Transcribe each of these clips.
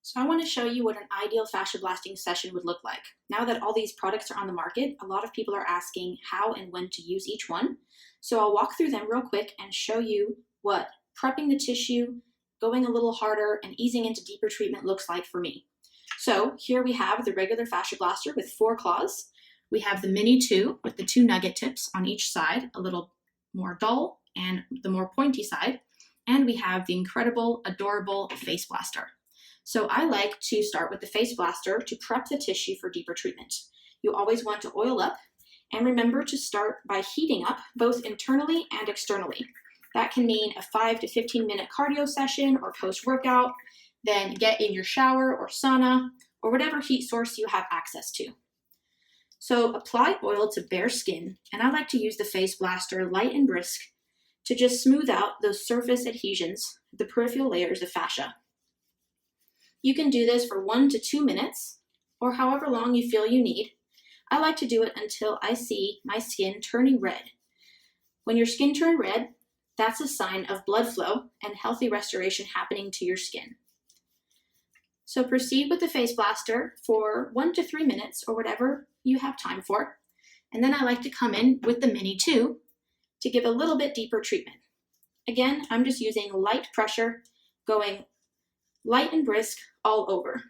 So I want to show you what an ideal fascia blasting session would look like. Now that all these products are on the market, a lot of people are asking how and when to use each one. So I'll walk through them real quick and show you what prepping the tissue, going a little harder, and easing into deeper treatment looks like for me. So here we have the regular FasciaBlaster with 4 claws. We have the Mini 2 with the 2 nugget tips on each side, a little more dull and the more pointy side. And we have the incredible, adorable FasciaBlaster. So I like to start with the FasciaBlaster to prep the tissue for deeper treatment. You always want to oil up, and remember to start by heating up both internally and externally. That can mean a 5 to 15 minute cardio session or post-workout, then get in your shower or sauna or whatever heat source you have access to. So apply oil to bare skin, and I like to use the FasciaBlaster light and brisk to just smooth out those surface adhesions, the peripheral layers of fascia. You can do this for 1 to 2 minutes, or however long you feel you need. I like to do it until I see my skin turning red. When your skin turns red, that's a sign of blood flow and healthy restoration happening to your skin. So proceed with the FasciaBlaster for 1 to 3 minutes, or whatever you have time for. And then I like to come in with the Mini 2 to give a little bit deeper treatment. Again, I'm just using light pressure, going light and brisk all over.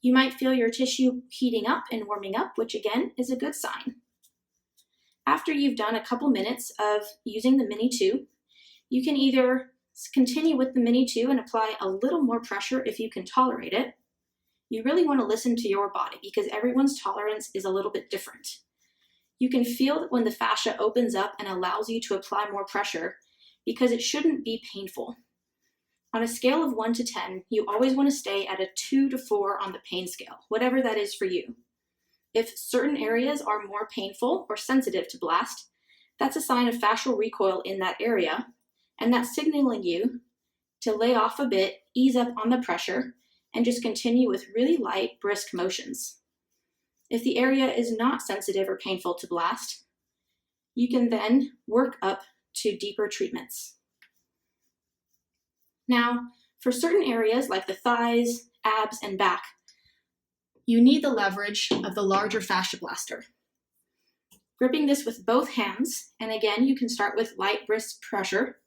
You might feel your tissue heating up and warming up, which again is a good sign. After you've done a couple minutes of using the Mini 2, you can either continue with the Mini 2 and apply a little more pressure if you can tolerate it. You really want to listen to your body because everyone's tolerance is a little bit different. You can feel that when the fascia opens up and allows you to apply more pressure because it shouldn't be painful. On a scale of 1 to 10, you always want to stay at a 2 to 4 on the pain scale, whatever that is for you. If certain areas are more painful or sensitive to blast, that's a sign of fascial recoil in that area, and that's signaling you to lay off a bit, ease up on the pressure, and just continue with really light, brisk motions. If the area is not sensitive or painful to blast, you can then work up to deeper treatments. Now, for certain areas like the thighs, abs, and back, you need the leverage of the larger FasciaBlaster. Gripping this with both hands, and again, you can start with light, brisk pressure,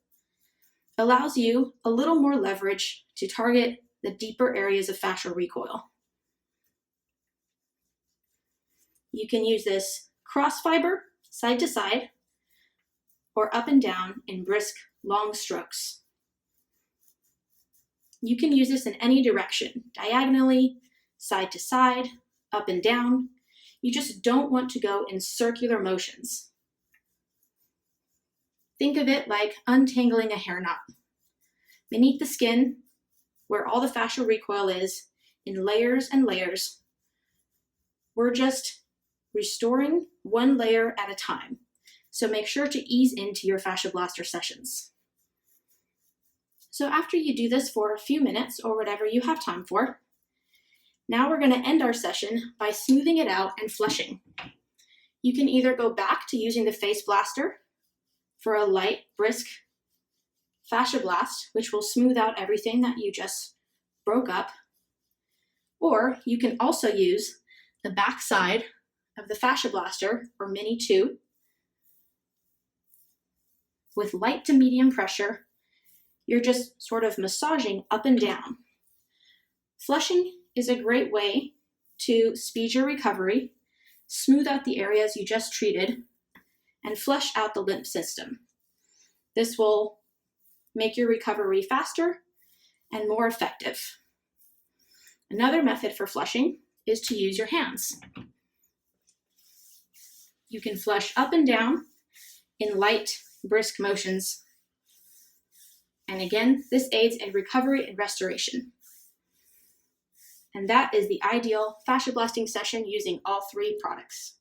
allows you a little more leverage to target the deeper areas of fascial recoil. You can use this cross fiber, side to side, or up and down in brisk, long strokes. You can use this in any direction, diagonally, side to side, up and down. You just don't want to go in circular motions. Think of it like untangling a hair knot. Beneath the skin, where all the fascial recoil is, in layers and layers, we're just restoring one layer at a time. So make sure to ease into your FasciaBlaster sessions. So after you do this for a few minutes or whatever you have time for, now we're going to end our session by smoothing it out and flushing. You can either go back to using the FasciaBlaster for a light, brisk fascia blast, which will smooth out everything that you just broke up, or you can also use the back side of the FasciaBlaster or Mini 2 with light to medium pressure. You're just sort of massaging up and down. Flushing is a great way to speed your recovery, smooth out the areas you just treated, and flush out the lymph system. This will make your recovery faster and more effective. Another method for flushing is to use your hands. You can flush up and down in light, brisk motions. And again, this aids in recovery and restoration. And that is the ideal fascia blasting session using all 3 products.